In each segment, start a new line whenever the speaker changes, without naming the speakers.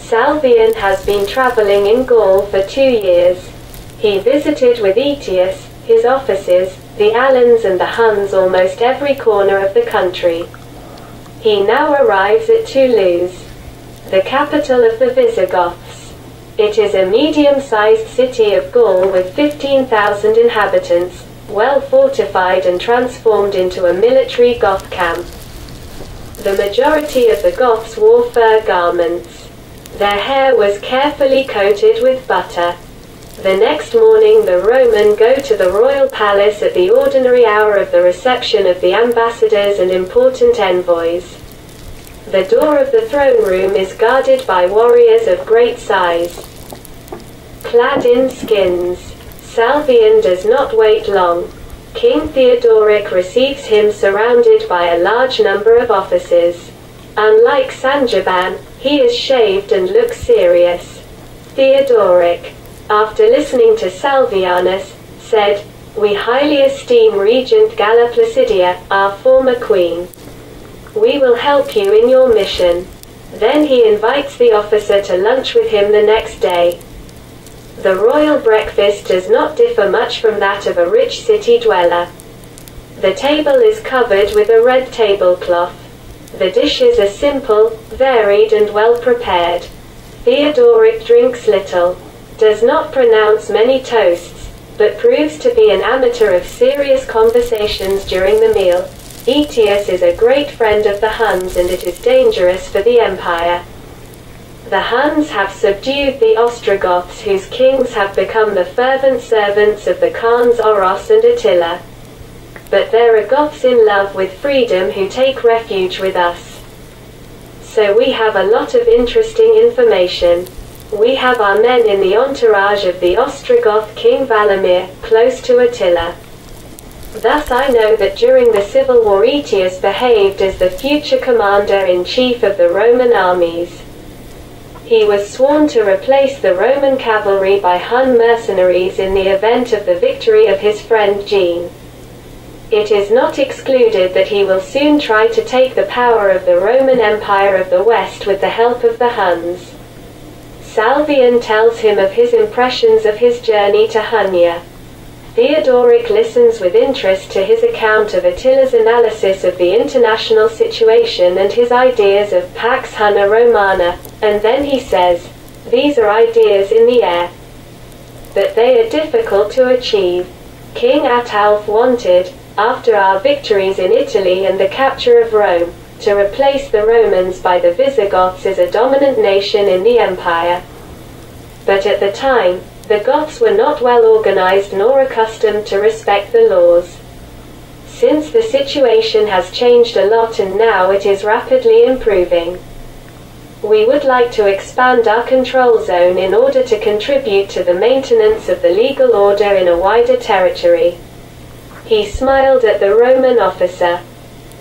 Salvian has been traveling in Gaul for 2 years. He visited with Aetius, his offices, the Alans and the Huns almost every corner of the country. He now arrives at Toulouse, the capital of the Visigoths. It is a medium-sized city of Gaul with 15,000 inhabitants, well fortified and transformed into a military Goth camp. The majority of the Goths wore fur garments. Their hair was carefully coated with butter. The next morning the Roman go to the royal palace at the ordinary hour of the reception of the ambassadors and important envoys. The door of the throne room is guarded by warriors of great size. Clad in skins, Salvian does not wait long. King Theodoric receives him surrounded by a large number of officers. Unlike Sangiban, he is shaved and looks serious. Theodoric, after listening to Salvianus, said, "We highly esteem Regent Galla Placidia, our former queen. We will help you in your mission." Then he invites the officer to lunch with him the next day. The royal breakfast does not differ much from that of a rich city dweller. The table is covered with a red tablecloth. The dishes are simple, varied and well prepared. Theodoric drinks little, does not pronounce many toasts, but proves to be an amateur of serious conversations during the meal. Aetius is a great friend of the Huns and it is dangerous for the empire. The Huns have subdued the Ostrogoths whose kings have become the fervent servants of the Khans Oros and Attila. But there are Goths in love with freedom who take refuge with us. So we have a lot of interesting information. We have our men in the entourage of the Ostrogoth King Valamir, close to Attila. Thus I know that during the civil war Aetius behaved as the future commander-in-chief of the Roman armies. He was sworn to replace the Roman cavalry by Hun mercenaries in the event of the victory of his friend Jean. It is not excluded that he will soon try to take the power of the Roman Empire of the West with the help of the Huns. Salvian tells him of his impressions of his journey to Hunia. Theodoric listens with interest to his account of Attila's analysis of the international situation and his ideas of Pax Hunna Romana, and then he says, "These are ideas in the air, but they are difficult to achieve. King Athaulphe wanted, after our victories in Italy and the capture of Rome, to replace the Romans by the Visigoths as a dominant nation in the empire. But at the time, the Goths were not well organized nor accustomed to respect the laws. Since the situation has changed a lot and now it is rapidly improving. We would like to expand our control zone in order to contribute to the maintenance of the legal order in a wider territory." He smiled at the Roman officer.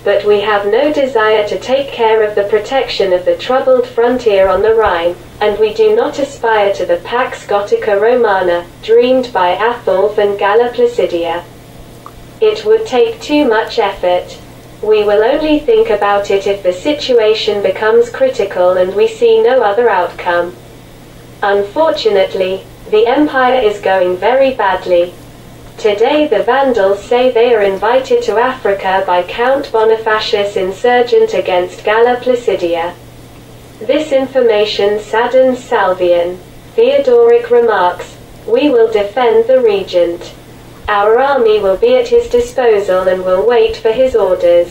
"But we have no desire to take care of the protection of the troubled frontier on the Rhine, and we do not aspire to the Pax Gotica-Romana, dreamed by Athaulphe and Galla Placidia. It would take too much effort. We will only think about it if the situation becomes critical and we see no other outcome. Unfortunately, the empire is going very badly. Today the Vandals say they are invited to Africa by Count Bonifacius, insurgent against Galla Placidia. This information saddens Salvian. Theodoric remarks, "We will defend the regent. Our army will be at his disposal and will wait for his orders.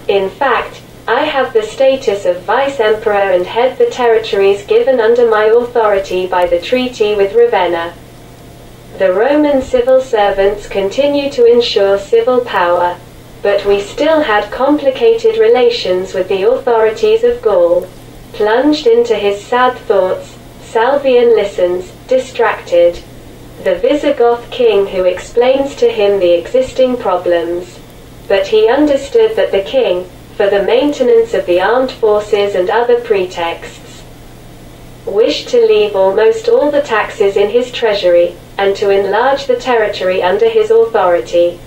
In fact, I have the status of vice-emperor and head the territories given under my authority by the treaty with Ravenna. The Roman civil servants continue to ensure civil power, but we still had complicated relations with the authorities of Gaul." Plunged into his sad thoughts, Salvian listens, distracted. The Visigoth king who explains to him the existing problems. But he understood that the king, for the maintenance of the armed forces and other pretexts, wished to leave almost all the taxes in his treasury, and to enlarge the territory under his authority.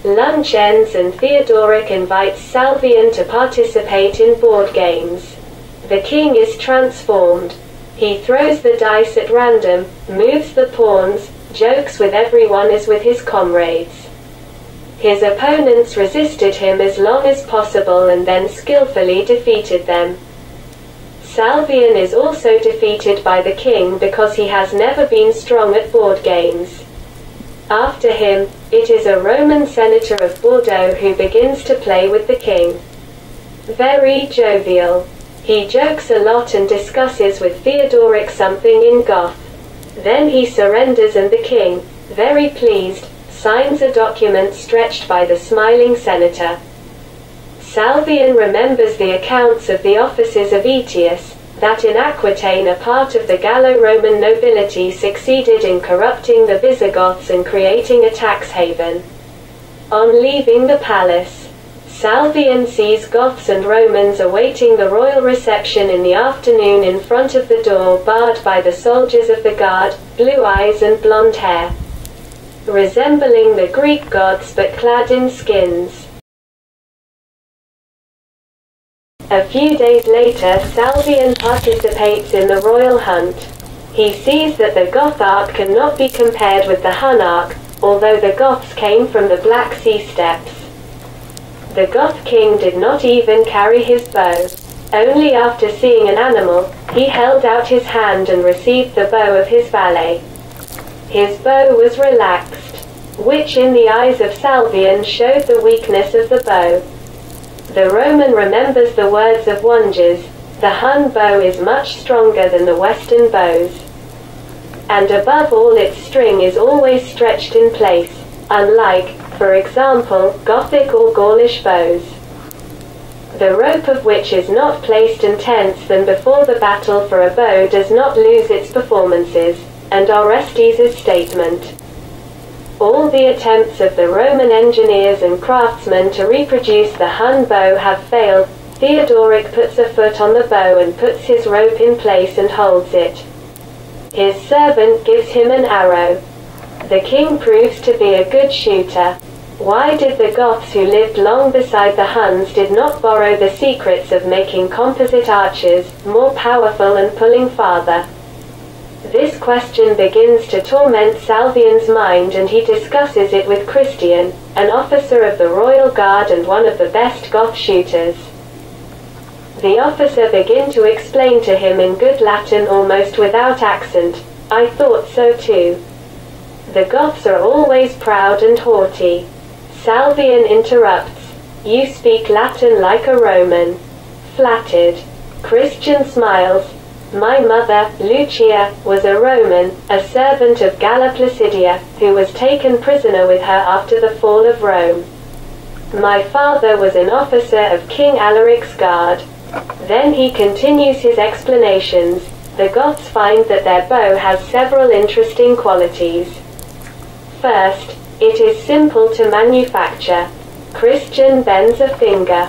Lunch ends and Theodoric invites Salvian to participate in board games. The king is transformed. He throws the dice at random, moves the pawns, jokes with everyone as with his comrades. His opponents resisted him as long as possible and then skillfully defeated them. Salvian is also defeated by the king because he has never been strong at board games. After him, it is a Roman senator of Bordeaux who begins to play with the king. Very jovial. He jokes a lot and discusses with Theodoric something in Goth. Then he surrenders and the king, very pleased, signs a document stretched by the smiling senator. Salvian remembers the accounts of the offices of Aetius, that in Aquitaine a part of the Gallo-Roman nobility succeeded in corrupting the Visigoths and creating a tax haven. On leaving the palace, Salvian sees Goths and Romans awaiting the royal reception in the afternoon in front of the door barred by the soldiers of the guard, blue eyes and blonde hair. Resembling the Greek gods but clad in skins. A few days later, Salvian participates in the royal hunt. He sees that the Goth ark cannot be compared with the Hun ark, although the Goths came from the Black Sea steppes. The Goth king did not even carry his bow. Only after seeing an animal, he held out his hand and received the bow of his valet. His bow was relaxed, which in the eyes of Salvian showed the weakness of the bow. The Roman remembers the words of Wanges, the Hun bow is much stronger than the Western bows. And above all its string is always stretched in place, unlike, for example, Gothic or Gaulish bows. The rope of which is not placed and tense than before the battle for a bow does not lose its performances, and Orestes' statement. All the attempts of the Roman engineers and craftsmen to reproduce the Hun bow have failed. Theodoric puts a foot on the bow and puts his rope in place and holds it. His servant gives him an arrow. The king proves to be a good shooter. Why did the Goths who lived long beside the Huns did not borrow the secrets of making composite archers, more powerful and pulling farther? This question begins to torment Salvian's mind and he discusses it with Christian, an officer of the royal guard and one of the best Goth shooters. The officer begins to explain to him in good Latin almost without accent, "I thought so too. The Goths are always proud and haughty." Salvian interrupts, "You speak Latin like a Roman." Flattered. Christian smiles. "My mother, Lucia, was a Roman, a servant of Galla Placidia, who was taken prisoner with her after the fall of Rome. My father was an officer of King Alaric's guard." Then he continues his explanations. The Goths find that their bow has several interesting qualities. First, it is simple to manufacture. Christian bends a finger.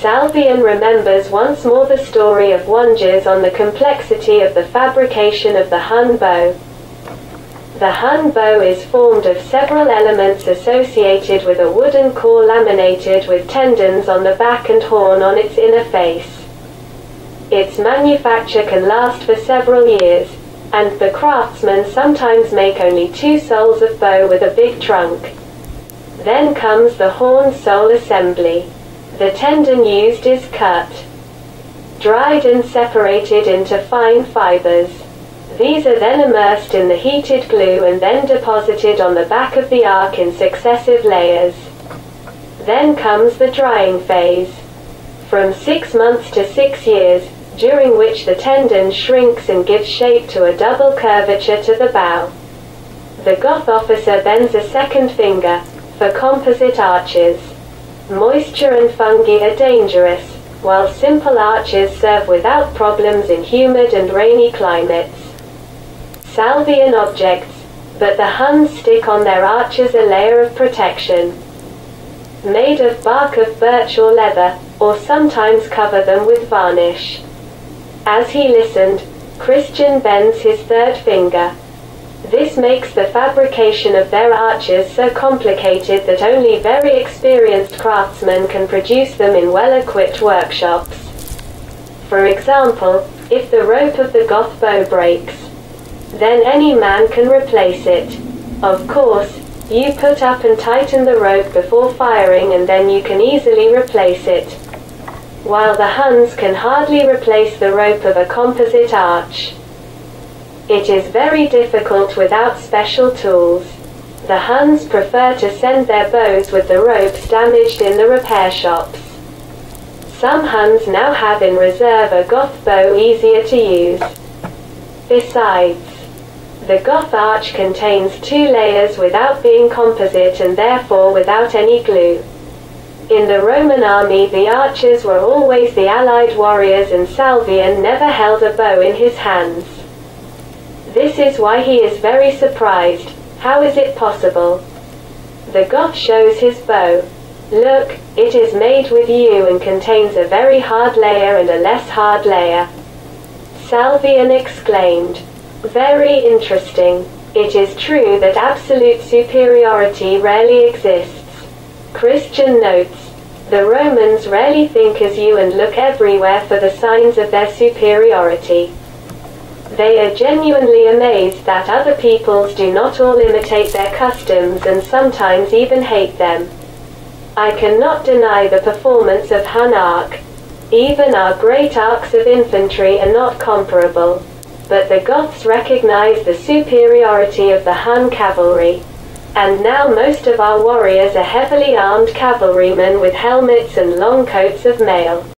Salvian remembers once more the story of Wanges on the complexity of the fabrication of the Hun bow. The Hun bow is formed of several elements associated with a wooden core laminated with tendons on the back and horn on its inner face. Its manufacture can last for several years, and the craftsmen sometimes make only 2 soles of bow with a big trunk. Then comes the horn sole assembly. The tendon used is cut, dried and separated into fine fibers. These are then immersed in the heated glue and then deposited on the back of the ark in successive layers. Then comes the drying phase. From 6 months to 6 years, during which the tendon shrinks and gives shape to a double curvature to the bow. The Goth officer bends a second finger, for composite arches. Moisture and fungi are dangerous, while simple arches serve without problems in humid and rainy climates. Salvian objects, but the Huns stick on their arches a layer of protection. Made of bark of birch or leather, or sometimes cover them with varnish. As he listened, Christian bends his third finger. This makes the fabrication of their arches so complicated that only very experienced craftsmen can produce them in well-equipped workshops. For example, if the rope of the Goth bow breaks, then any man can replace it. Of course, you put up and tighten the rope before firing and then you can easily replace it. While the Huns can hardly replace the rope of a composite arch. It is very difficult without special tools. The Huns prefer to send their bows with the ropes damaged in the repair shops. Some Huns now have in reserve a Goth bow easier to use. Besides, the Goth arch contains 2 layers without being composite and therefore without any glue. In the Roman army the archers were always the allied warriors and Salvian never held a bow in his hands. This is why he is very surprised. How is it possible? The Goth shows his bow. Look, it is made with yew and contains a very hard layer and a less hard layer. Salvian exclaimed. Very interesting. It is true that absolute superiority rarely exists. Christian notes, the Romans rarely think as you and look everywhere for the signs of their superiority. They are genuinely amazed that other peoples do not all imitate their customs and sometimes even hate them. I cannot deny the performance of Hun arc. Even our great arcs of infantry are not comparable. But the Goths recognize the superiority of the Hun cavalry. And now most of our warriors are heavily armed cavalrymen with helmets and long coats of mail.